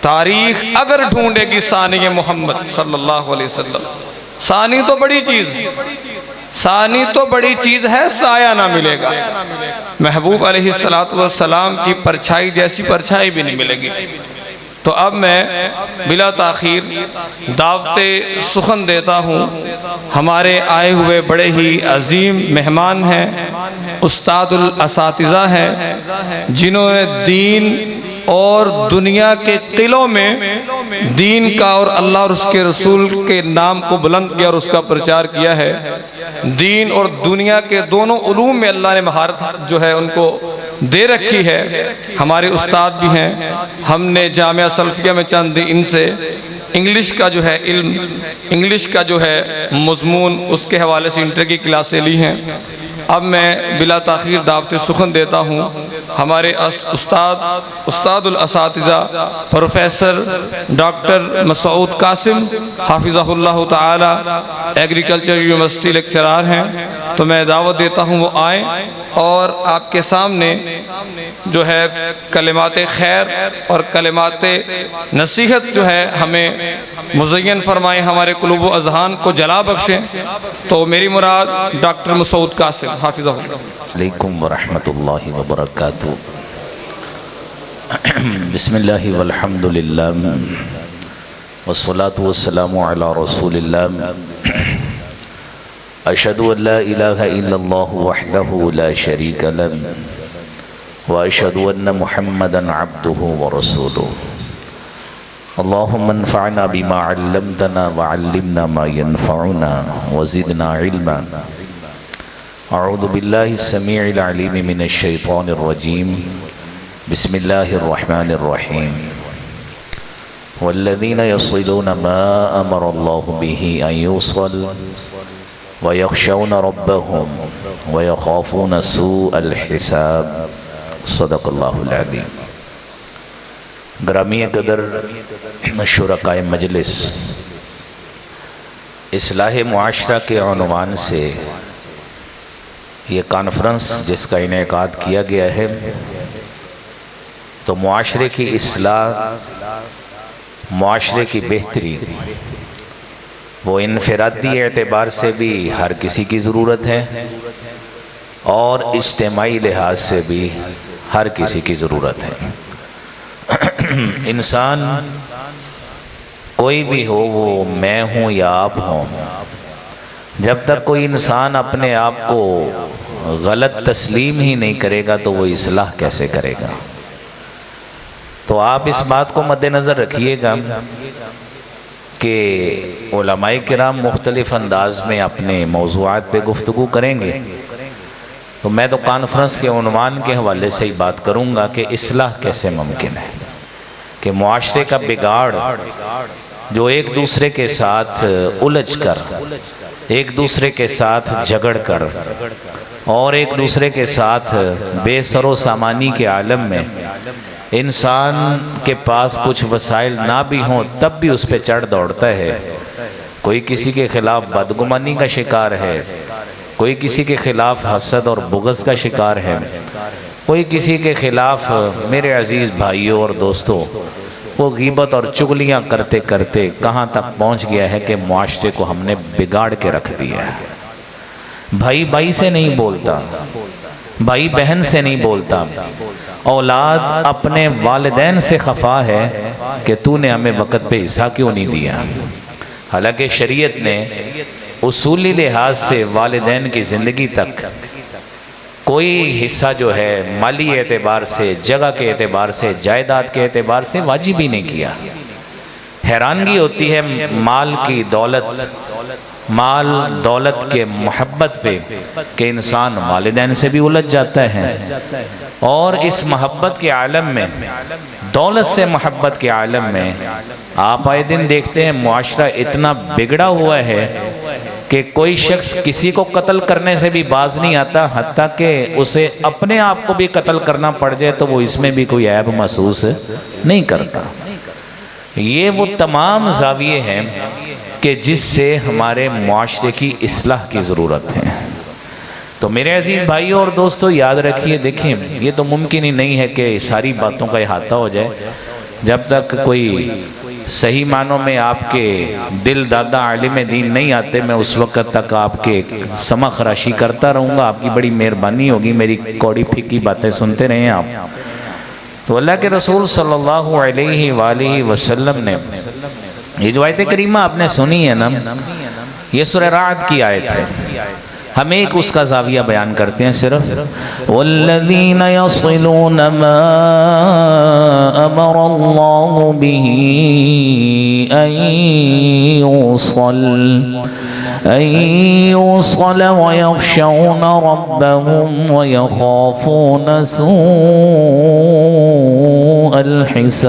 تاریخ اگر ڈھونڈے گی ثانی محمد صلی اللہ علیہ وسلم، ثانی تو بڑی چیز، ثانی تو بڑی چیز ہے، سایہ نہ ملے گا، محبوب علیہ السلام کی پرچھائی جیسی پرچھائی بھی نہیں ملے گی۔ تو اب میں بلا تاخیر دعوت سخن دیتا ہوں۔ ہمارے آئے ہوئے بڑے ہی عظیم مہمان ہیں، استاد الاساتذہ ہیں، جنہوں نے دین اور دنیا کے قلوں میں دین کا اور اللہ اور اس کے رسول کے نام کو بلند کیا اور اس کا پرچار کیا ہے۔ دین اور دنیا کے دونوں علوم میں اللہ نے مہارت جو ہے ان کو دے رکھی ہے۔ ہمارے استاد بھی ہیں، ہم نے جامعہ سلفیہ میں چند ان سے انگلش کا جو ہے علم، انگلش کا جو ہے مضمون، اس کے حوالے سے انٹر کی کلاسیں لی ہیں۔ اب میں بلا تاخیر دعوت سخن دیتا ہوں ہمارے استاد الاساتذہ پروفیسر ڈاکٹر مسعود قاسم حافظہ اللہ تعالی، ایگریکلچر یونیورسٹی لیکچرار ہیں۔ تو میں دعوت دیتا ہوں وہ آئیں اور آپ کے سامنے جو ہے کلمات خیر اور کلمات نصیحت جو ہے ہمیں مزین فرمائیں، ہمارے قلوب و اذہان کو جلا بخشیں۔ تو میری مراد ڈاکٹر مسعود قاسم حافظہ اللہ۔ علیکم ورحمۃ اللہ وبرکاتہ۔ بسم اللہ والحمد للہ والصلاة والسلام علی رسول اللہ۔ اشہد ان لا الہ الا اللہ وحدہ لا شریک لہ واشہد ان محمدا عبدہ ورسولہ۔ اللہم انفعنا بما علمتنا وعلمنا ما ينفعنا وزدنا علما۔ اعوذ باللہ السمیع العلیم من الشیطان الرجیم، بسم اللہ الرحمن الرحیم۔ والذین یصلون ما امر اللہ به ان یوصل ویخشون ربهم ویخافون سوء الحساب۔ صدق اللہ العظیم۔ گرامی قدر شرکائے مجلس، اصلاح معاشرہ کے عنوان سے یہ کانفرنس جس کا انعقاد کیا گیا ہے، تو معاشرے کی اصلاح، معاشرے کی بہتری، وہ انفرادی اعتبار سے بھی ہر کسی کی ضرورت ہے اور اجتماعی لحاظ سے بھی ہر کسی کی ضرورت ہے۔ انسان کوئی بھی ہو، وہ میں ہوں یا آپ ہوں، جب تک کوئی انسان اپنے آپ کو غلط تسلیم ہی نہیں کرے گا تو وہ اصلاح کیسے کرے گا؟ تو آپ اس بات کو مد نظر رکھیے گا کہ علماء کرام مختلف انداز میں اپنے موضوعات پہ گفتگو کریں گے، تو میں تو کانفرنس کے عنوان کے حوالے سے ہی بات کروں گا کہ اصلاح کیسے ممکن ہے، کہ معاشرے کا بگاڑ جو ایک دوسرے کے ساتھ الجھ کر، ایک دوسرے کے ساتھ جھگڑ کر اور ایک دوسرے کے ساتھ بے سر و سامانی کے عالم میں انسان کے پاس کچھ وسائل نہ بھی ہوں تب بھی اس پہ چڑھ دوڑتا ہے۔ کوئی کسی کے خلاف بدگمانی کا شکار ہے، کوئی کسی کے خلاف حسد اور بغض کا شکار ہے، کوئی کسی کے خلاف، میرے عزیز بھائیوں اور دوستوں، وہ غیبت اور چغلیاں کرتے کرتے کہاں تک پہنچ گیا ہے کہ معاشرے کو ہم نے بگاڑ کے رکھ دیا ہے۔ بھائی بھائی سے نہیں بولتا، بھائی بہن سے نہیں بولتا، اولاد اپنے والدین سے خفا ہے کہ تو نے ہمیں وقت پہ حصہ کیوں نہیں دیا۔ حالانکہ شریعت نے اصولی لحاظ سے والدین کی زندگی تک کوئی حصہ جو ہے مالی اعتبار سے، جگہ کے اعتبار سے، جائیداد کے اعتبار سے واجب ہی نہیں کیا۔ حیرانگی ہوتی ہے مال کی دولت، مال دولت کے محبت پہ کہ انسان والدین سے بھی الجھ جاتا ہے، اور اس محبت کے عالم میں، دولت سے محبت کے عالم میں آپ آئے دن دیکھتے ہیں معاشرہ اتنا بگڑا ہوا ہے کہ کوئی شخص کسی کو قتل کرنے سے بھی باز نہیں آتا، حتیٰ کہ اسے اپنے آپ کو بھی قتل کرنا پڑ جائے تو وہ اس میں بھی کوئی عیب محسوس نہیں کرتا۔ یہ وہ تمام زاویے ہیں کہ جس سے ہمارے معاشرے کی اصلاح کی ضرورت ہے۔ تو میرے عزیز بھائیوں اور دوستوں، یاد رکھیے، دیکھیں یہ تو ممکن ہی نہیں ہے کہ ساری باتوں کا احاطہ ہو جائے، جب تک کوئی صحیح معنوں میں آپ کے دل دادا عالم دین نہیں آتے، میں اس وقت تک آپ کے سما خراشی کرتا رہوں گا۔ آپ کی بڑی مہربانی ہوگی، میری کوڑی پھیکی باتیں سنتے رہیں آپ۔ تو اللہ کے رسول صلی اللہ علیہ وآلہ وسلم نے یہ جو آیت کریمہ آپ نے سنی ہے نا، یہ سورہ رعد کی آیت ہے۔ ہم ایک اس کا زاویہ بیان کرتے ہیں صرف، وَالَّذِينَ يَصِلُونَ مَا أَمَرَ اللَّهُ بِهِ أَن يُوصَلَ وَيَخْشَوْنَ رَبَّهُمْ وَيَخَافُونَ سُوءَ الْحِسَابِ۔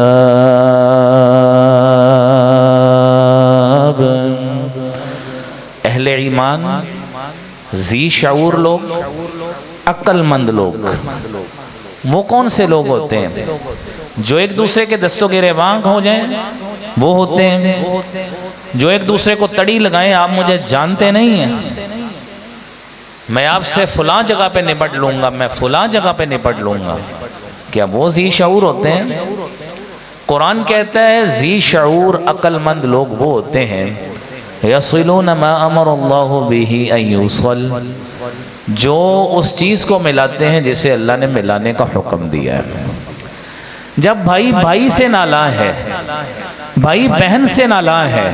اہل ایمان، ذی شعور لوگ، عقل مند لوگ، وہ کون سے لوگ ہوتے ہیں؟ جو ایک دوسرے کے دستوں گریباں ہو جائیں وہ ہوتے ہیں۔ جو ایک دوسرے کو تڑی لگائیں، آپ مجھے جانتے نہیں ہیں، میں آپ سے فلاں جگہ پہ نپٹ لوں گا، میں فلاں جگہ پہ نپٹ لوں گا، کیا وہ ذی شعور ہوتے ہیں؟ قرآن کہتا ہے ذی شعور عقل مند لوگ وہ ہوتے ہیں، یصلون ما امر اللہ بہ ان یوصل، جو اس چیز کو ملاتے ہیں جسے اللہ نے ملانے کا حکم دیا ہے۔ جب بھائی بھائی سے نالاں ہے، بھائی بہن سے نالاں ہے،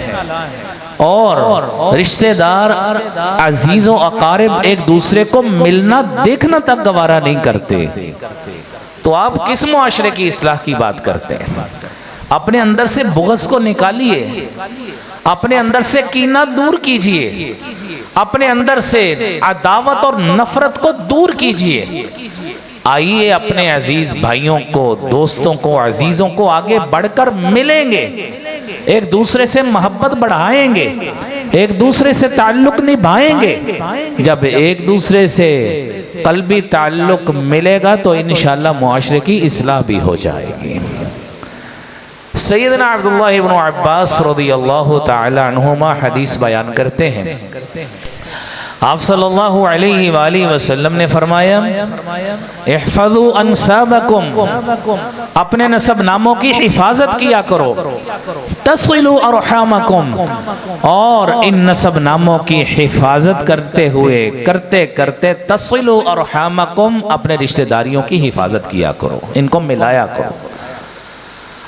اور رشتہ دار عزیز و اقارب ایک دوسرے کو ملنا دیکھنا تک گوارا نہیں کرتے، تو آپ کس معاشرے کی اصلاح کی بات کرتے ہیں؟ اپنے اندر سے بغض کو نکالیے، اپنے اندر سے کینہ دور کیجئے، اپنے اندر سے عداوت اور نفرت کو دور کیجئے۔ آئیے اپنے عزیز بھائیوں کو، دوستوں کو، عزیزوں کو آگے بڑھ کر ملیں گے، ایک دوسرے سے محبت بڑھائیں گے، ایک دوسرے سے تعلق نبھائیں گے۔ جب ایک دوسرے سے قلبی تعلق ملے گا تو انشاءاللہ معاشرے کی اصلاح بھی ہو جائے گی۔ سیدنا عبداللہ بن عباس رضی اللہ تعالی عنہما حدیث بیان کرتے ہیں، آپ صلی اللہ علیہ وآلہ وسلم نے فرمایا احفظوا انسابکم، اپنے نسب ناموں کی حفاظت کیا کرو، تصلوا ارحامکم، اور ان نسب ناموں کی حفاظت کرتے ہوئے کرتے کرتے تصلوا ارحامکم، اپنے رشتہ داریوں کی حفاظت کیا کرو، ان کو ملایا کرو۔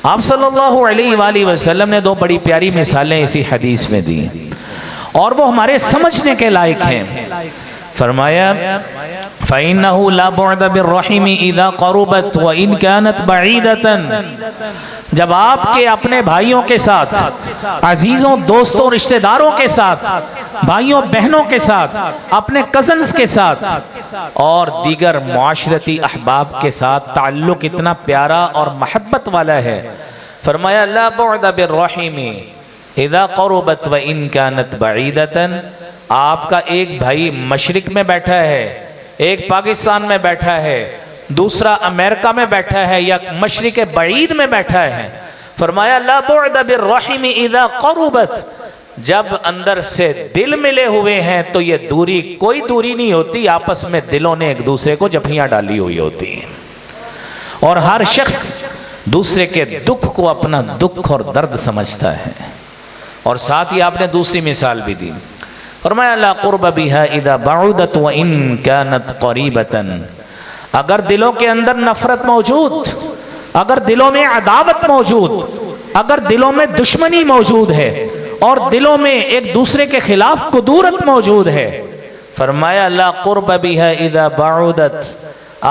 آپ صلی اللہ علیہ وآلہ وسلم نے دو بڑی پیاری مثالیں اسی حدیث میں دی، اور وہ ہمارے سمجھنے کے لائق ہیں۔ فرمایا فَإِنَّهُ لَا بُعْدَ بِالرَّحِمِ إِذَا قَرُبَتْ وَإِنْ كَانَتْ بَعِيدَةً، جب آپ کے اپنے بھائیوں کے ساتھ، عزیزوں دوستوں رشتہ داروں کے ساتھ، بھائیوں بہنوں کے ساتھ، اپنے کزنز کے ساتھ اور دیگر معاشرتی احباب کے ساتھ تعلق اتنا پیارا اور محبت والا ہے، فرمایا لا بعد بالرحم اذا قربت وان كانت بعیدۃ، آپ کا ایک بھائی مشرق میں بیٹھا ہے، ایک پاکستان میں بیٹھا ہے، دوسرا امریکہ میں بیٹھا ہے، یا مشرق بعید میں بیٹھا ہے، فرمایا لا بعد بالرحم اذا قربت، جب اندر سے دل ملے ہوئے ہیں تو یہ دوری کوئی دوری نہیں ہوتی، آپس میں دلوں نے ایک دوسرے کو جھپیاں ڈالی ہوئی ہوتی ہیں، اور ہر شخص دوسرے کے دکھ کو اپنا دکھ اور درد سمجھتا ہے۔ اور ساتھ ہی آپ نے دوسری مثال بھی دی، فرمایا لا قرب بها اذا بعدت وان كانت قریبۃ، اگر دلوں کے اندر نفرت موجود، اگر دلوں میں عداوت موجود، اگر دلوں میں دشمنی موجود ہے، اور دلوں میں ایک دوسرے کے خلاف قدورت موجود ہے، فرمایا لا قرب بها اذا بعدت،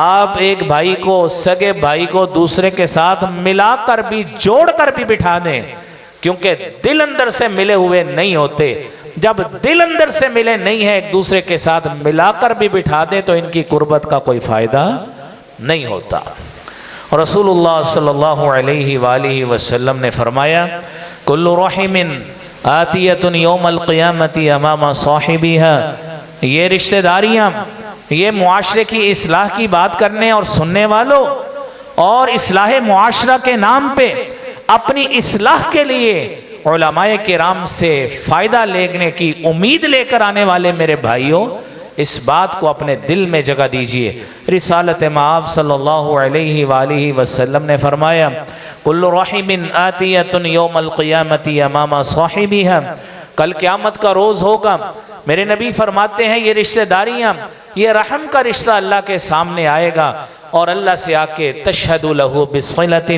آپ ایک بھائی کو، سگے بھائی کو دوسرے کے ساتھ ملا کر بھی، جوڑ کر بھی بٹھا دیں، کیونکہ دل اندر سے ملے ہوئے نہیں ہوتے، جب دل اندر سے ملے نہیں ہیں ایک دوسرے کے ساتھ ملا کر بھی بٹھا دیں تو ان کی قربت کا کوئی فائدہ نہیں ہوتا۔ رسول اللہ صلی اللہ علیہ وآلہ وسلم نے فرمایا کل رحم آتیۃ یوم القیامت امام صاحبها، یہ رشتہ داریاں، یہ معاشرے کی اصلاح کی بات کرنے اور سننے والوں، اور اصلاح معاشرہ کے نام پہ اپنی اصلاح کے لیے علماء کرام سے فائدہ لینے کی امید لے کر آنے والے میرے بھائیوں، اس بات کو اپنے دل میں جگہ دیجئے۔ رسالت مآب صلی اللہ علیہ وآلہ وسلم نے فرمایا کل رحم آتیۃ یوم القیامت امام صاحبہا، کل قیامت کا روز ہوگا، میرے نبی فرماتے ہیں یہ رشتہ داریاں، یہ رحم کا رشتہ اللہ کے سامنے آئے گا اور اللہ سے آ کے تشہد لہ بصلۃ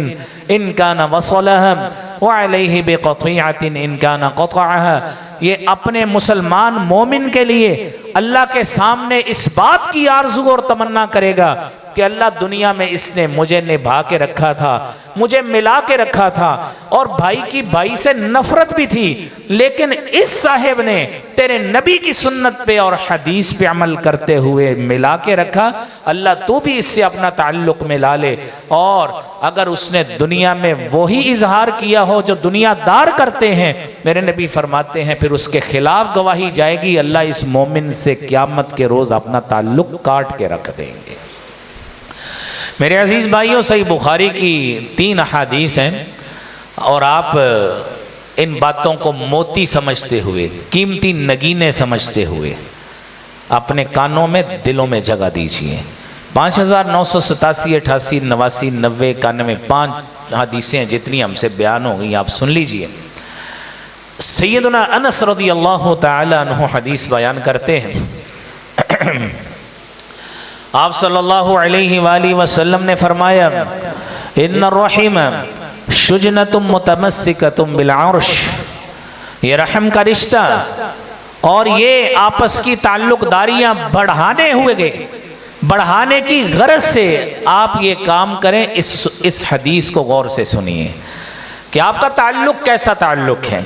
ان کان وصلھا وعلیہ بقطیعۃ ان کان قطعھا، یہ اپنے مسلمان مومن کے لیے اللہ کے سامنے اس بات کی آرزو اور تمنا کرے گا کہ اللہ دنیا میں اس نے مجھے نبھا کے رکھا تھا، مجھے ملا کے رکھا تھا، اور بھائی کی بھائی سے نفرت بھی تھی، لیکن اس صاحب نے تیرے نبی کی سنت پہ اور حدیث پہ عمل کرتے ہوئے ملا کے رکھا، اللہ تو بھی اس سے اپنا تعلق ملا لے۔ اور اگر اس نے دنیا میں وہی اظہار کیا ہو جو دنیا دار کرتے ہیں، میرے نبی فرماتے ہیں پھر اس کے خلاف گواہی جائے گی، اللہ اس مومن سے قیامت کے روز اپنا تعلق کاٹ کے رکھ دیں گے۔ میرے عزیز بھائیوں، صحیح بخاری کی 3 احادیث ہیں، اور آپ ان باتوں کو موتی سمجھتے ہوئے، قیمتی نگینے سمجھتے ہوئے اپنے کانوں میں دلوں میں جگہ دیجئے۔ 5987 88 89 90 91 5 حدیثیں جتنی ہم سے بیان ہو گئی آپ سن لیجئے۔ سیدنا انس رضی اللہ تعالی عنہ حدیث بیان کرتے ہیں، آپ صلی اللہ علیہ وآلہ وسلم نے فرمایا ان الرحم شجنۃ متمسکۃ بالعرش، یہ رحم کا رشتہ اور یہ آپس کی تعلق داریاں بڑھانے ہوئے گئے، بڑھانے کی غرض سے آپ یہ کام کریں۔ اس حدیث کو غور سے سنیے کہ آپ کا تعلق کیسا تعلق ہے،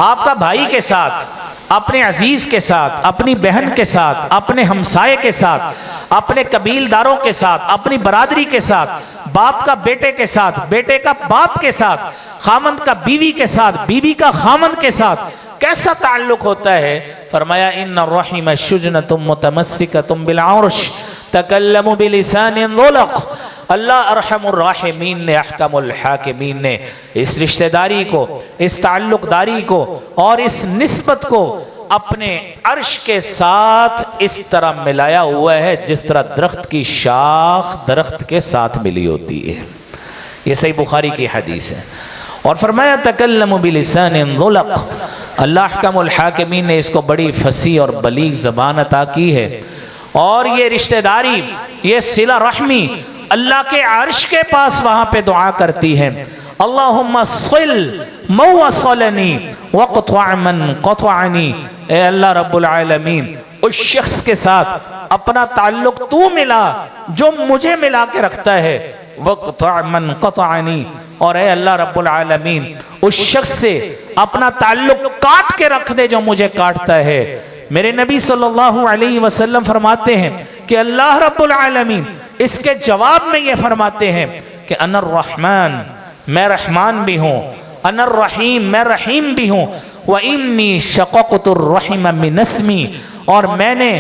آپ کا بھائی کے ساتھ، اپنے عزیز کے ساتھ، اپنی بہن کے ساتھ، اپنے ہمسائے کے ساتھ، اپنے قبیل داروں کے ساتھ، اپنی برادری کے ساتھ، باپ کا بیٹے کے ساتھ، بیٹے کا باپ کے ساتھ، خامند کا بیوی کے ساتھ، بیوی کا خامند کے ساتھ کیسا تعلق ہوتا ہے؟ فرمایا ان الرحم شجنۃ متمسکۃ بالعرش تکلم بلسان ذلق۔ اللہ ارحم الراحمین نے، احکم الحاکمین نے اس رشتہ داری کو، اس تعلق داری کو اور اس نسبت کو اپنے عرش کے ساتھ اس طرح ملایا ہوا ہے جس طرح درخت کی شاخ درخت کے ساتھ ملی ہوتی ہے۔ یہ صحیح بخاری کی حدیث ہے۔ اور فرمایا تکلم بلسان ذلق، اللہ احکم الحاکمین نے اس کو بڑی فصیح اور بلیغ زبان عطا کی ہے، اور یہ رشتہ داری، یہ صلہ رحمی اللہ کے عرش کے پاس وہاں پہ دعا کرتی ہے، اللہم صل من وصلنی وقطع من قطعنی، اے اللہ رب العالمین اس شخص کے ساتھ اپنا تعلق تو ملا جو مجھے ملا کے رکھتا ہے، وقطع من قطعنی، اور اے اللہ رب العالمین اس شخص سے اپنا تعلق کاٹ کے رکھ دے جو مجھے کاٹتا ہے۔ میرے نبی صلی اللہ علیہ وسلم فرماتے ہیں کہ اللہ رب العالمین اس کے جواب میں یہ فرماتے ہیں کہ انا الرحمن، میں رحمان بھی ہوں، انا الرحیم، میں رحیم بھی ہوں، وَإِنِّي شَقَقْتُ الرَّحِمَ مِنْ اسْمِي، اور میں نے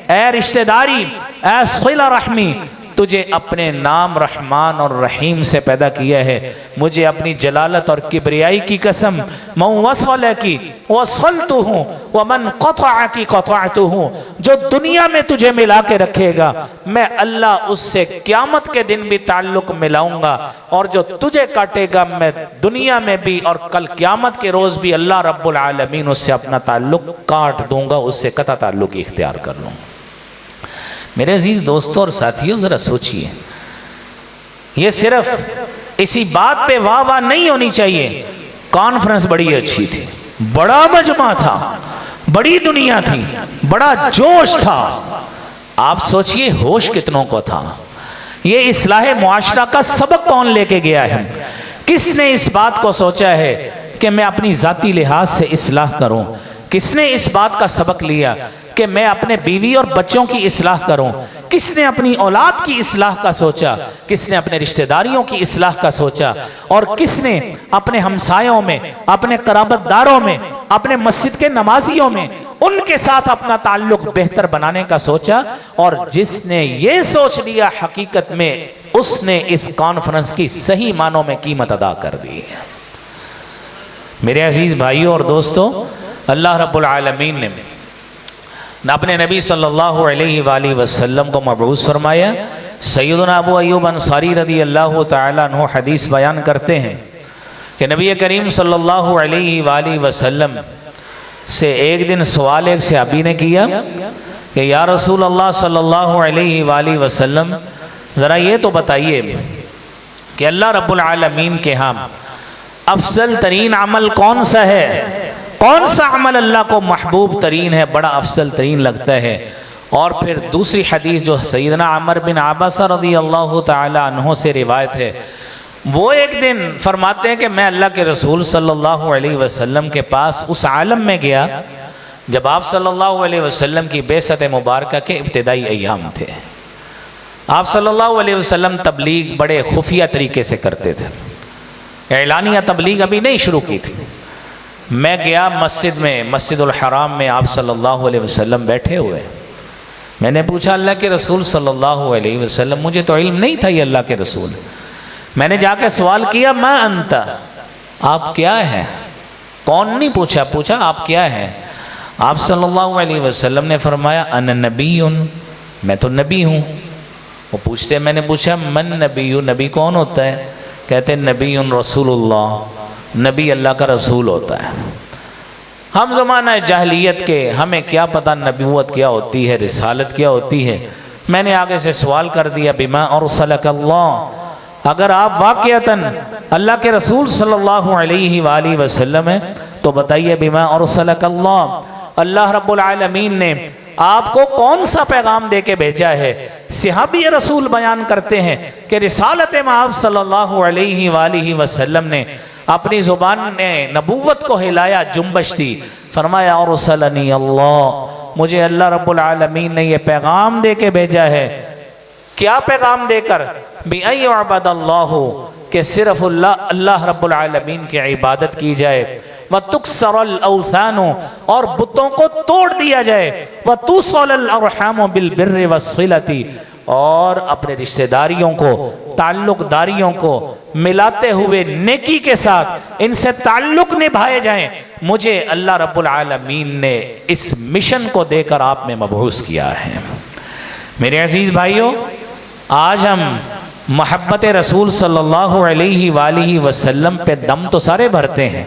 اے رشتہ داری، اے صلہ رحمی، تجھے اپنے نام رحمان اور رحیم سے پیدا کیا ہے، مجھے اپنی جلالت اور کبریائی کی قسم، مَنْ وَصَلَكِ وَصَلْتُهُ وَمَنْ قَطَعَكِ قَطَعْتُهُ، جو دنیا میں تجھے ملا کے رکھے گا میں اللہ اس سے قیامت کے دن بھی تعلق ملاؤں گا، اور جو تجھے کاٹے گا میں دنیا میں بھی اور کل قیامت کے روز بھی اللہ رب العالمین اس سے اپنا تعلق کاٹ دوں گا، اس سے قطع تعلق اختیار کر لوں گا۔ میرے عزیز دوستوں اور ساتھیوں، ذرا سوچئے، یہ صرف اسی بات پہ واہ واہ نہیں ہونی چاہیے، کانفرنس بڑی اچھی تھی، بڑا مجمع تھا، بڑی دنیا تھی، بڑا جوش تھا۔ آپ سوچئے ہوش کتنوں کو تھا؟ یہ اصلاح معاشرہ کا سبق کون لے کے گیا ہے؟ کس نے اس بات کو سوچا ہے کہ میں اپنی ذاتی لحاظ سے اصلاح کروں؟ کس نے اس بات کا سبق لیا کہ میں اپنے بیوی اور بچوں کی اصلاح کروں؟ کس نے اپنی اولاد کی اصلاح کا سوچا؟ کس نے اپنے رشتہ داریوں کی اصلاح کا سوچا؟ اور کس نے اپنے ہمسایوں میں، اپنے قرابت داروں میں، اپنے مسجد کے نمازیوں میں ان کے ساتھ اپنا تعلق بہتر بنانے کا سوچا؟ اور جس نے یہ سوچ لیا حقیقت میں اس نے اس کانفرنس کی صحیح معنوں میں قیمت ادا کر دی ہے۔ میرے عزیز بھائیوں اور دوستوں، اللہ رب العالمین نے اپنے نبی صلی اللہ علیہ وآلہ وسلم کو مبعوث فرمایا۔ سیدنا ابو ایوب انصاری رضی اللہ تعالیٰ عنہ حدیث بیان کرتے ہیں کہ نبی کریم صلی اللہ علیہ وآلہ وسلم سے ایک دن سوال ایک صحابی نے کیا کہ یا رسول اللہ صلی اللہ علیہ وآلہ وسلم، ذرا یہ تو بتائیے کہ اللہ رب العالمین کے ہاں افضل ترین عمل کون سا ہے؟ کون سا عمل اللہ کو محبوب ترین ہے، بڑا افضل ترین لگتا ہے؟ اور پھر دوسری حدیث جو سیدنا عمر بن عباسہ رضی اللہ تعالی عنہ سے روایت ہے، وہ ایک دن فرماتے ہیں کہ میں اللہ کے رسول صلی اللہ علیہ وسلم کے پاس اس عالم میں گیا جب آپ صلی اللہ علیہ وسلم کی بعثت مبارکہ کے ابتدائی ایام تھے۔ آپ صلی اللہ علیہ وسلم تبلیغ بڑے خفیہ طریقے سے کرتے تھے، اعلانیہ تبلیغ ابھی نہیں شروع کی تھی۔ میں گیا مسجد میں، مسجد الحرام میں آپ صلی اللہ علیہ وسلم بیٹھے ہوئے۔ میں نے پوچھا اللہ کے رسول صلی اللہ علیہ وسلم، مجھے تو علم نہیں تھا یہ اللہ کے رسول، میں نے جا کے سوال کیا ما انت، آپ کیا ہیں؟ کون نہیں پوچھا آپ کیا ہیں؟ آپ صلی اللہ علیہ وسلم نے فرمایا انا نبی، میں تو نبی ہوں۔ وہ پوچھتے، میں نے پوچھا من نبی، نبی کون ہوتا ہے؟ کہتے نبی رسول اللہ، نبی اللہ کا رسول ہوتا ہے۔ ہم زمانہ جاہلیت کے، ہمیں کیا پتہ نبوت کیا ہوتی ہے، رسالت کیا ہوتی ہے۔ میں نے آگے سے سوال کر دیا بما ارسلک اللہ، اگر آپ واقعتاً اللہ کے رسول صلی اللہ علیہ وآلہ وسلم ہیں تو بتائیے بما ارسلک اللہ، اللہ رب العالمین نے آپ کو کون سا پیغام دے کے بھیجا ہے؟ صحابی رسول بیان کرتے ہیں کہ رسالت مآب صلی اللہ علیہ وآلہ وسلم نے اپنی زبان نے نبوت کو ہلایا، جنبش دی، فرمایا ارسلنی اللہ، مجھے اللہ رب العالمین نے یہ پیغام دے کے بھیجا ہے۔ کیا پیغام دے کر؟ بِأَن يُعْبَدَ اللَّهُ، کہ صرف اللہ رب العالمین کی عبادت کی جائے، وَتُكْسَرَ الْأَوْثَانُ، اور بتوں کو توڑ دیا جائے، وَتُوصَلَ الْأَرْحَامُ بِالْبِرِّ وَالصِّلَةِ، اور اپنے رشتہ داریوں کو، تعلق داریوں کو ملاتے ہوئے نیکی کے ساتھ ان سے تعلق نبھائے جائیں۔ مجھے اللہ رب العالمین نے اس مشن کو دے کر آپ میں مبعوث کیا ہے۔ میرے عزیز بھائیوں، آج ہم محبت رسول صلی اللہ علیہ وآلہ وسلم پہ دم تو سارے بھرتے ہیں،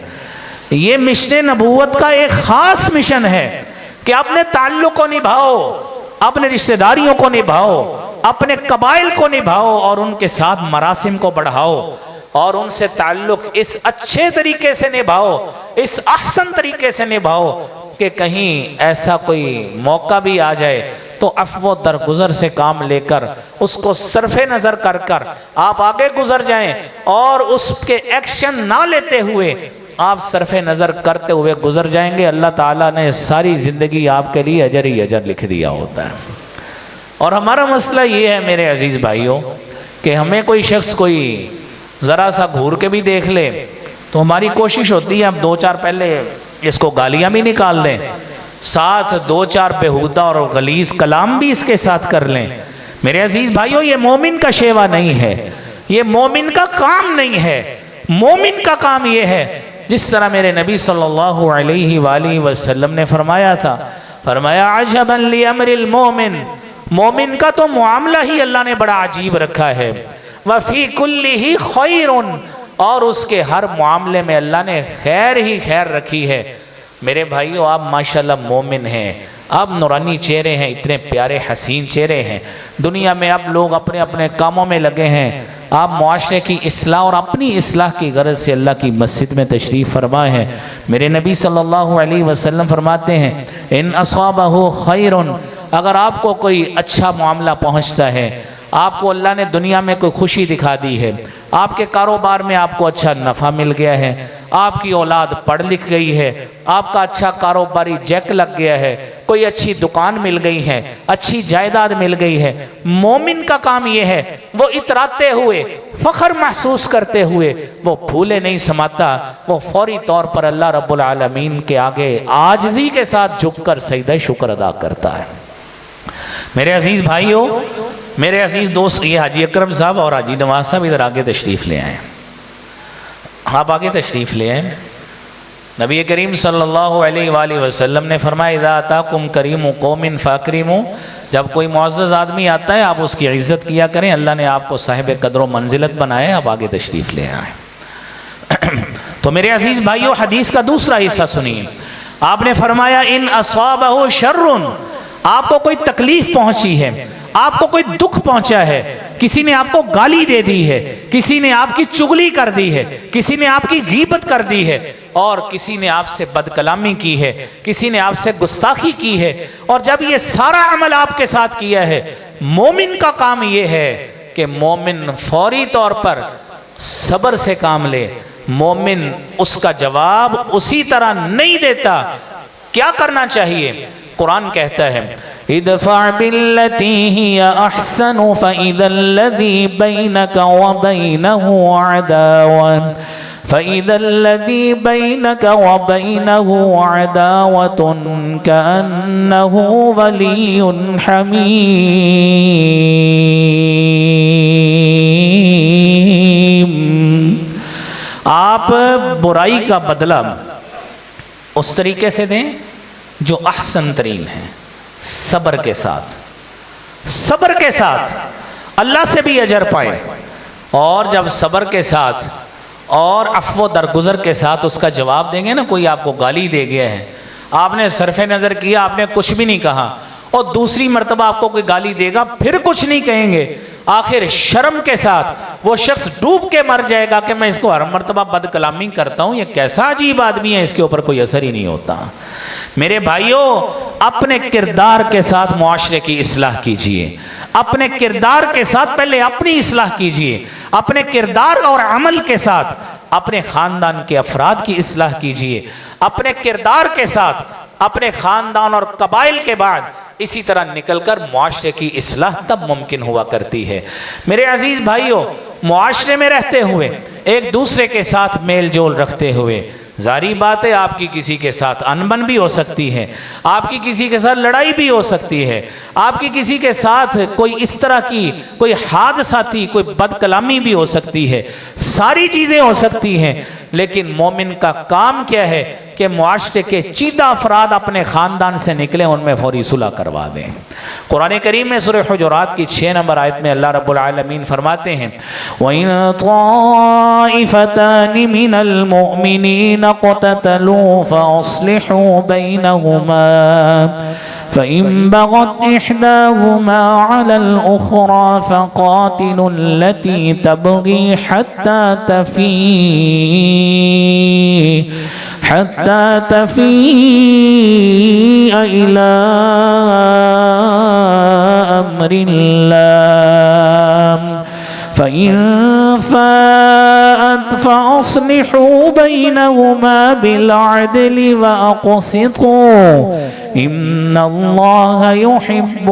یہ مشن نبوت کا ایک خاص مشن ہے کہ اپنے تعلق کو نبھاؤ، اپنے رشتہ داریوں کو نبھاؤ، اپنے قبائل کو نبھاؤ، اور ان کے ساتھ مراسم کو بڑھاؤ، اور ان سے تعلق اس اچھے طریقے سے نبھاؤ، اس احسن طریقے سے نبھاؤ کہ کہیں ایسا کوئی موقع بھی آ جائے تو عفو درگزر سے کام لے کر اس کو صرف نظر کر کر آپ آگے گزر جائیں، اور اس کے ایکشن نہ لیتے ہوئے آپ صرف نظر کرتے ہوئے گزر جائیں گے۔ اللہ تعالیٰ نے ساری زندگی آپ کے لیے اجر ہی اجر لکھ دیا ہوتا ہے۔ اور ہمارا مسئلہ یہ ہے میرے عزیز بھائیوں کہ ہمیں کوئی شخص کوئی ذرا سا گھور کے بھی دیکھ لے تو ہماری کوشش ہوتی ہے ہم دو چار پہلے اس کو گالیاں بھی نکال دیں، ساتھ دو چار بےہودہ اور غلیظ کلام بھی اس کے ساتھ کر لیں۔ میرے عزیز بھائیوں، یہ مومن کا شیوا نہیں ہے، یہ مومن کا کام نہیں ہے۔ مومن کا کام یہ ہے جس طرح میرے نبی صلی اللہ علیہ وآلہ وسلم نے فرمایا تھا، فرمایا عجبا لامر المومن، مومن کا تو معاملہ ہی اللہ نے بڑا عجیب رکھا ہے، وفی کلہ خیر، اور اس کے ہر معاملے میں اللہ نے خیر ہی خیر رکھی ہے۔ میرے بھائیو، آپ ماشاءاللہ مومن ہیں، آپ نورانی چہرے ہیں، اتنے پیارے حسین چہرے ہیں، دنیا میں آپ لوگ اپنے اپنے کاموں میں لگے ہیں، آپ معاشرے کی اصلاح اور اپنی اصلاح کی غرض سے اللہ کی مسجد میں تشریف فرما ہیں۔ میرے نبی صلی اللہ علیہ وسلم فرماتے ہیں ان اصابہ خیر، اگر آپ کو کوئی اچھا معاملہ پہنچتا ہے، آپ کو اللہ نے دنیا میں کوئی خوشی دکھا دی ہے، آپ کے کاروبار میں آپ کو اچھا نفع مل گیا ہے، آپ کی اولاد پڑھ لکھ گئی ہے، آپ کا اچھا کاروباری جیک لگ گیا ہے، کوئی اچھی دکان مل گئی ہے، اچھی جائیداد مل گئی ہے، مومن کا کام یہ ہے وہ اتراتے ہوئے، فخر محسوس کرتے ہوئے وہ پھولے نہیں سماتا، وہ فوری طور پر اللہ رب العالمین کے آگے عاجزی کے ساتھ جھک کر سجدہ شکر ادا کرتا ہے۔ میرے عزیز بھائیوں، میرے عزیز دوست، یہ حاجی اکرم صاحب اور حاجی نواز صاحب ادھر آگے تشریف لے آئیں، آپ آگے تشریف لے آئیں۔ نبی کریم صلی اللہ علیہ وآلہ وسلم نے فرمایا اذا اتاکم کریم قوم فاکرموا، جب کوئی معزز آدمی آتا ہے آپ اس کی عزت کیا کریں، اللہ نے آپ کو صاحب قدر و منزلت بنایا ہے، آپ آگے تشریف لے آئیں۔ تو میرے عزیز بھائیو، حدیث کا دوسرا حصہ سنیے۔ آپ نے فرمایا ان اصابہ شر، آپ کو کوئی تکلیف پہنچی ہے، آپ کو کوئی دکھ پہنچا ہے، کسی نے آپ کو گالی دے دی ہے، کسی نے آپ کی چغلی کر دی ہے، کسی نے آپ کی غیبت کر دی ہے، اور کسی نے آپ سے بد کلامی کی ہے، کسی نے آپ سے گستاخی کی ہے، اور جب یہ سارا عمل آپ کے ساتھ کیا ہے، مومن کا کام یہ ہے کہ مومن فوری طور پر صبر سے کام لے۔ مومن اس کا جواب اسی طرح نہیں دیتا۔ کیا کرنا چاہیے؟ قرآن کہتا ہے ادفع باللتی ہی احسن فاذا الذی بینک وبینہ عداوۃ فإذا الذي بينك وبينه عداوة كأنه ولي حميم۔ آپ برائی کا بدلہ اس طریقے سے دیں جو احسن ترین ہے، صبر کے ساتھ، صبر کے ساتھ اللہ سے بھی اجر پائیں، اور جب صبر کے ساتھ اور عفو درگزر کے ساتھ اس کا جواب دیں گے نا، کوئی آپ کو گالی دے گیا ہے، آپ نے صرف نظر کیا، آپ نے کچھ بھی نہیں کہا، اور دوسری مرتبہ آپ کو کوئی گالی دے گا پھر کچھ نہیں کہیں گے، آخر شرم کے ساتھ وہ شخص ڈوب کے مر جائے گا کہ میں اس کو ہر مرتبہ بد کلامی کرتا ہوں، یہ کیسا عجیب آدمی ہے، اس کے اوپر کوئی اثر ہی نہیں ہوتا۔ میرے بھائیوں، اپنے کردار کے ساتھ معاشرے کی اصلاح کیجئے، اپنے کردار کے ساتھ پہلے اپنی اصلاح کیجئے، اپنے کردار اور عمل کے ساتھ اپنے خاندان کے افراد کی اصلاح کیجئے، اپنے کردار کے ساتھ اپنے خاندان اور قبائل کے بعد اسی طرح نکل کر معاشرے کی اصلاح تب ممکن ہوا کرتی ہے۔ میرے عزیز بھائیوں، معاشرے میں رہتے ہوئے ایک دوسرے کے ساتھ میل جول رکھتے ہوئے، ظاہری بات ہے آپ کی کسی کے ساتھ انبن بھی ہو سکتی ہے، آپ کی کسی کے ساتھ لڑائی بھی ہو سکتی ہے، آپ کی کسی کے ساتھ کوئی اس طرح کی کوئی حادثاتی کوئی بد کلامی بھی ہو سکتی ہے، ساری چیزیں ہو سکتی ہیں، لیکن مومن کا کام کیا ہے کہ معاشرے کے چیدہ افراد اپنے خاندان سے نکلیں، ان میں فوری صلح کروا دیں۔ قرآن کریم میں سورہ حجرات کی 6 نمبر آیت میں اللہ رب العالمین فرماتے ہیں وَإِن طَائِفَتَانِ مِنَ الْمُؤْمِنِينَ اقْتَتَلُوا فَأَصْلِحُوا بَيْنَهُمَا فَإِن بَغَتْ إِحْدَاهُمَا عَلَى الْأُخْرَى فَقَاتِلُوا الَّتِي تَبْغِي حَتَّى تفيء إلى أمر الله فإن فاءت فأصلحوا بينهما بالعدل وأقسطوا إن الله يحب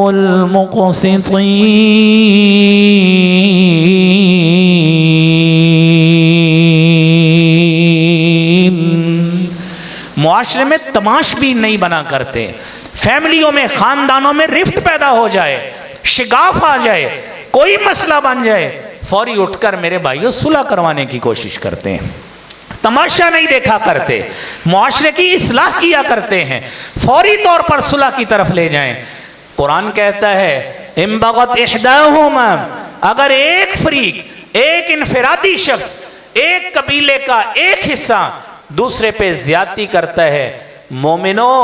المقسطين۔ معاشرے میں تماش بھی نہیں بنا کرتے، فیملیوں میں خاندانوں میں رفٹ پیدا ہو جائے، شگاف آ جائے، کوئی مسئلہ بن جائے، فوری اٹھ کر میرے بھائیوں صلح کروانے کی کوشش کرتے ہیں، تماشا نہیں دیکھا کرتے، معاشرے کی اصلاح کیا کرتے ہیں، فوری طور پر صلح کی طرف لے جائیں۔ قرآن کہتا ہے ان بغت احداہما، اگر ایک فریق، ایک انفرادی شخص، ایک قبیلے کا ایک حصہ دوسرے پہ زیادتی کرتا ہے، مومنوں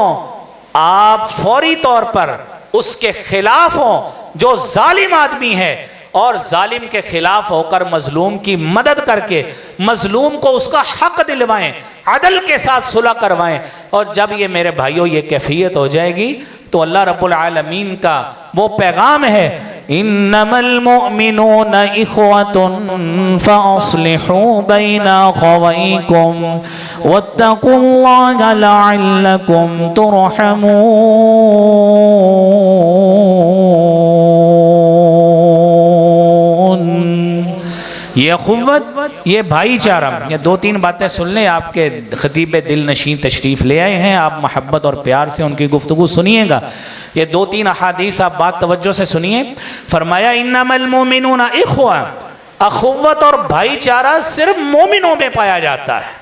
آپ فوری طور پر اس کے خلاف ہوں جو ظالم آدمی ہے، اور ظالم کے خلاف ہو کر مظلوم کی مدد کر کے مظلوم کو اس کا حق دلوائیں، عدل کے ساتھ صلح کروائیں۔ اور جب یہ میرے بھائیوں یہ کیفیت ہو جائے گی تو اللہ رب العالمین کا وہ پیغام ہے انما المؤمنون اخوة فاصلحوا بین اخویکم واتقوا اللہ لعلکم ترحمون۔ یہ اخوت، یہ بھائی چارہ، یہ 2-3 باتیں سن لیں، آپ کے خطیب دل نشین تشریف لے آئے ہیں، آپ محبت اور پیار سے ان کی گفتگو سنیے گا۔ یہ 2-3 احادیث آپ بات توجہ سے سنیے۔ فرمایا انما المؤمنون اخوہ، اخوت اور بھائی چارہ صرف مومنوں میں پایا جاتا ہے۔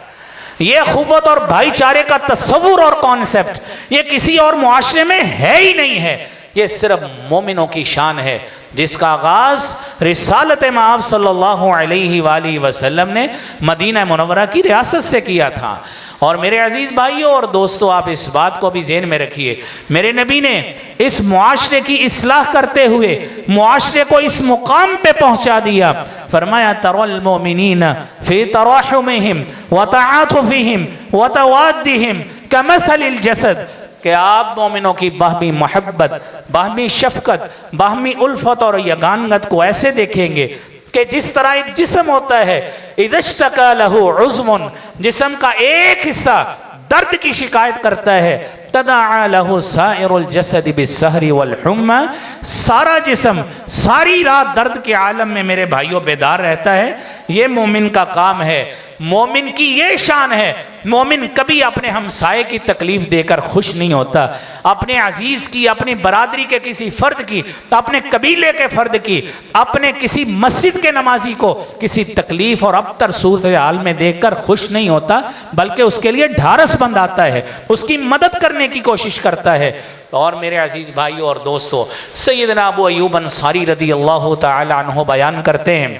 یہ اخوت اور بھائی چارے کا تصور اور کانسیپٹ یہ کسی اور معاشرے میں ہے ہی نہیں ہے، یہ صرف مومنوں کی شان ہے، جس کا آغاز رسالت مآب صلی اللہ علیہ وآلہ وسلم نے مدینہ منورہ کی ریاست سے کیا تھا۔ اور میرے عزیز بھائیوں اور دوستو، آپ اس بات کو بھی ذہن میں رکھیے، میرے نبی نے اس معاشرے کی اصلاح کرتے ہوئے معاشرے کو اس مقام پہ پہنچا دیا۔ فرمایا تَرَى الْمُؤْمِنِينَ فِي تَرَاحُمِهِمْ وَتَعَاطُفِهِمْ وَتَوَادِّهِمْ كَمَثَلِ الْجَسَدِ، کہ آپ مومنوں کی باہمی محبت، باہمی شفقت، باہمی الفت اور یگانگت کو ایسے دیکھیں گے کہ جس طرح ایک جسم ہوتا ہے، اِذَا اشْتَكَى لَهُ عُضْوٌ، جسم کا ایک حصہ درد کی شکایت کرتا ہے، تَدَعَى لَهُ سَائِرُ الْجَسَدِ بِالسَّهْرِ وَالْحُمَّى، سارا جسم ساری رات درد کے عالم میں میرے بھائیوں بیدار رہتا ہے۔ یہ مومن کا کام ہے، مومن کی یہ شان ہے، مومن کبھی اپنے ہمسائے کی تکلیف دے کر خوش نہیں ہوتا، اپنے عزیز کی، اپنی برادری کے کسی فرد کی، اپنے قبیلے کے فرد کی، اپنے کسی مسجد کے نمازی کو کسی تکلیف اور ابتر صورتحال میں دیکھ کر خوش نہیں ہوتا، بلکہ اس کے لیے ڈھارس بند آتا ہے، اس کی مدد کرنے کی کوشش کرتا ہے۔ اور میرے عزیز بھائیوں اور دوستو، سیدنا ابو ایوب انصاری رضی اللہ تعالی عنہ بیان کرتے ہیں،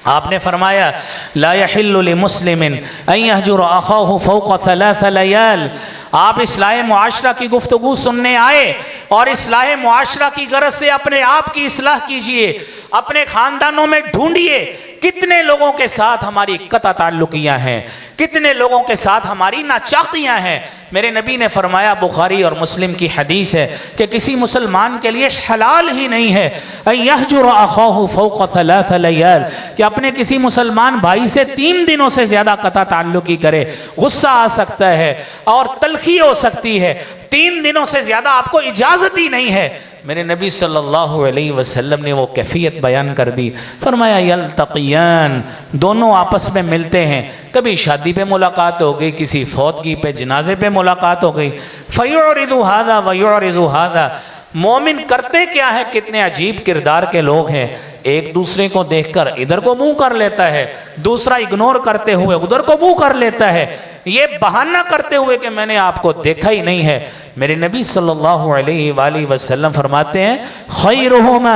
آپ نے فرمایا لا يحل لمسلم ان يهجر اخاه فوق 3 ليال۔ آپ اصلاح معاشرہ کی گفتگو سننے آئے اور اصلاح معاشرہ کی غرض سے اپنے آپ کی اصلاح کیجئے، اپنے خاندانوں میں ڈھونڈیے کتنے لوگوں کے ساتھ ہماری قطع تعلقیاں ہیں، کتنے لوگوں کے ساتھ ہماری ناچاقیاں ہیں۔ میرے نبی نے فرمایا، بخاری اور مسلم کی حدیث ہے، کہ کسی مسلمان کے لیے حلال ہی نہیں ہے ان یحجر اخاہ فوق 3 لیال، کہ اپنے کسی مسلمان بھائی سے 3 دنوں سے زیادہ قطع تعلقی کرے۔ غصہ آ سکتا ہے اور تلخی ہو سکتی ہے، 3 دنوں سے زیادہ آپ کو اجازت ہی نہیں ہے۔ میرے نبی صلی اللہ علیہ وسلم نے وہ کیفیت بیان کر دی، فرمایا یلتقیان، دونوں آپس میں ملتے ہیں، کبھی شادی پہ ملاقات ہو گئی، کسی فوتگی پہ، جنازے پہ ملاقات ہو گئی، فیعرض ھذا ویعرض ھذا، مومن کرتے کیا ہے، کتنے عجیب کردار کے لوگ ہیں، ایک دوسرے کو دیکھ کر ادھر کو منہ کر لیتا ہے، دوسرا اگنور کرتے ہوئے ادھر کو منہ کر لیتا ہے، یہ بہانہ کرتے ہوئے کہ میں نے آپ کو دیکھا ہی نہیں ہے۔ میرے نبی صلی اللہ علیہ وآلہ وسلم فرماتے ہیں خیرہما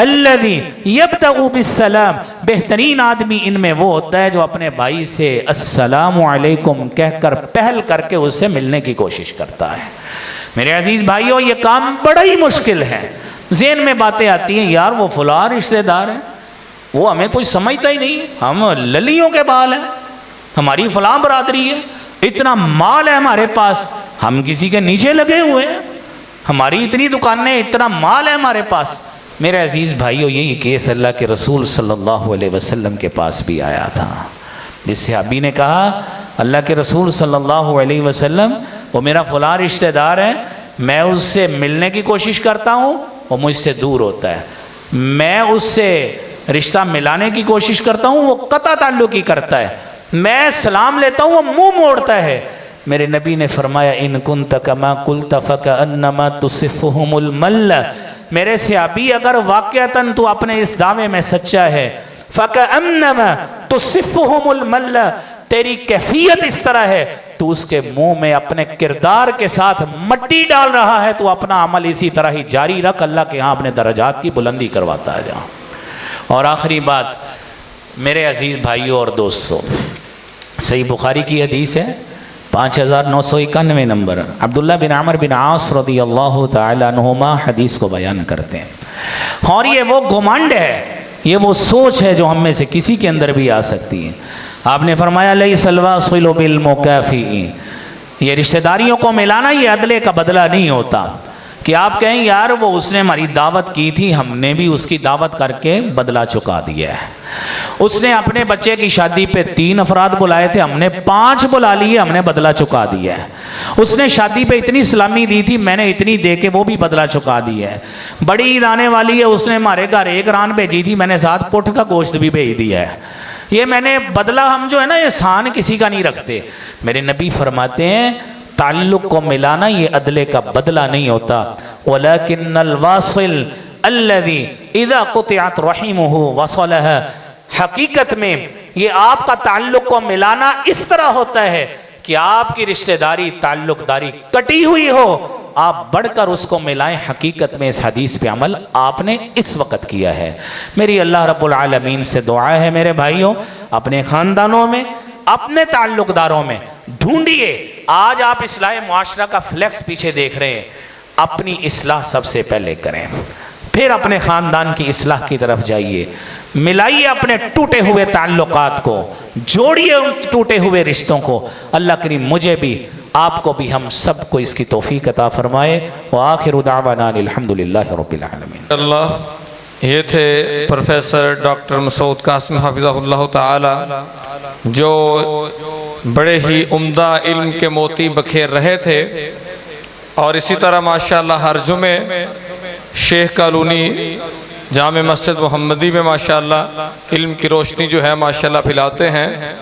الذی یبدأ بالسلام، بہترین آدمی ان میں وہ ہوتا ہے جو اپنے بھائی سے السلام علیکم کہہ کر پہل کر کے اس سے ملنے کی کوشش کرتا ہے۔ میرے عزیز بھائیوں، یہ کام بڑا ہی مشکل ہے۔ ذہن میں باتیں آتی ہیں، یار وہ فلاں رشتہ دار ہیں، وہ ہمیں کوئی سمجھتا ہی نہیں، ہم للیوں کے بال ہیں، ہماری فلاں برادری ہے، اتنا مال ہے ہمارے پاس، ہم کسی کے نیچے لگے ہوئے ہیں، ہماری اتنی دکانیں، اتنا مال ہے ہمارے پاس۔ میرے عزیز بھائیو، یہی کیس اللہ کے رسول صلی اللہ علیہ وسلم کے پاس بھی آیا تھا، جس صحابی نے کہا اللہ کے رسول صلی اللہ علیہ وسلم، وہ میرا فلاں رشتہ دار ہے، میں اس سے ملنے کی کوشش کرتا ہوں، وہ مجھ سے دور ہوتا ہے، میں اس سے رشتہ ملانے کی کوشش کرتا ہوں، وہ قطع تعلقی کرتا ہے، میں سلام لیتا ہوں، وہ منہ موڑتا ہے۔ میرے نبی نے فرمایا ان کنت کما قلت فکأنما تصفهم المل، میرے صحابی اگر واقعتاً تو اپنے اس دعوے میں سچا ہے، فکأنما تصفهم المل، تیری کیفیت اس طرح ہے تو اس کے منہ میں اپنے کردار کے ساتھ مٹی ڈال رہا ہے، تو اپنا عمل اسی طرح ہی جاری رکھ، اللہ کے ہاں اپنے درجات کی بلندی کرواتا ہے جہاں۔ اور آخری بات میرے عزیز بھائیوں اور دوستوں، صحیح بخاری کی حدیث ہے 5991 نمبر، عبداللہ بن عمر بن عاص رضی اللہ تعالی عنہما حدیث کو بیان کرتے ہیں۔ اور یہ وہ گھمنڈ ہے، یہ وہ سوچ ہے جو ہم میں سے کسی کے اندر بھی آ سکتی ہے۔ آپ نے فرمایا لیس الواصل بالمکافئ، یہ رشتہ داریوں کو ملانا یہ عدلے کا بدلہ نہیں ہوتا کہ آپ کہیں یار وہ اس نے ہماری دعوت کی تھی، ہم نے بھی اس کی دعوت کر کے بدلہ چکا دیا ہے، اس نے اپنے بچے کی شادی پہ 3 افراد بلائے تھے، ہم نے 5 بلا لیے، ہم نے بدلہ چکا دیا ہے، اس نے شادی پہ اتنی سلامی دی تھی، میں نے اتنی دے کے وہ بھی بدلہ چکا دیا ہے، بڑی عید آنے والی ہے، اس نے ہمارے گھر 1 ران بھیجی تھی، میں نے ساتھ پٹھ کا گوشت بھی بھیج دیا ہے، یہ میں نے بدلہ، ہم جو ہے نا احسان کسی کا نہیں رکھتے۔ میرے نبی فرماتے ہیں تعلق کو ملانا یہ عدلے کا بدلہ نہیں ہوتا، ولیکن الواصل الذی اذا قطعت رحمہ وصلها، حقیقت میں یہ آپ کا تعلق کو ملانا اس طرح ہوتا ہے کہ آپ کی رشتہ داری تعلق داری کٹی ہوئی ہو، آپ بڑھ کر اس کو ملائیں۔ حقیقت میں اس حدیث پہ عمل آپ نے اس وقت کیا ہے۔ میری اللہ رب العالمین سے دعا ہے میرے بھائیوں، اپنے خاندانوں میں، اپنے تعلق داروں میں ڈھونڈیے۔ آج آپ اصلاح معاشرہ کا فلیکس پیچھے دیکھ رہے ہیں، اپنی اصلاح سب سے پہلے کریں، پھر اپنے خاندان کی اصلاح کی طرف جائیے۔ ملائیے اپنے ٹوٹے ہوئے تعلقات کو، جوڑیے ان ٹوٹے ہوئے رشتوں کو۔ اللہ کریم مجھے بھی، آپ کو بھی، ہم سب کو اس کی توفیق عطا فرمائے۔ وآخر دعوانا الحمدللہ رب العالمین۔ اللہ، یہ تھے پروفیسر ڈاکٹر مسعود قاسم حافظہ اللہ تعالی، جو بڑے ہی عمدہ علم کے موتی بکھیر رہے تھے، اور اسی طرح ماشاءاللہ ہر جمعے شیخ کالونی جامع مسجد محمدی میں ماشاءاللہ علم کی روشنی جو ہے ماشاءاللہ پھیلاتے ہیں،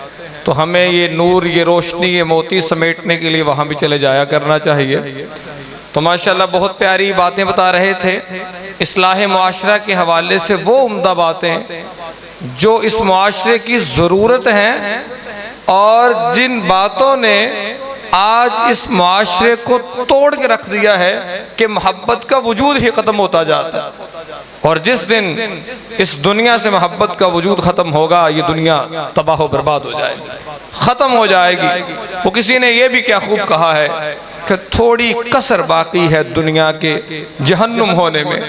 تو ہمیں یہ نور، یہ روشنی، یہ موتی سمیٹنے کے لیے وہاں بھی چلے جایا کرنا چاہیے۔ تو ماشاءاللہ بہت پیاری باتیں بتا رہے تھے اصلاح معاشرہ کے حوالے سے، وہ عمدہ باتیں جو اس معاشرے کی ضرورت ہیں، اور جن باتوں نے آج اس معاشرے کو توڑ کے رکھ دیا ہے کہ محبت کا وجود ہی ختم ہوتا جاتا ہے۔ اور جس دن اس دنیا سے محبت کا وجود ختم ہوگا، یہ دنیا تباہ و برباد ہو جائے گی، ختم ہو جائے گی۔ وہ کسی نے یہ بھی کیا خوب کہا ہے کہ تھوڑی کسر باقی ہے دنیا کے جہنم ہونے میں،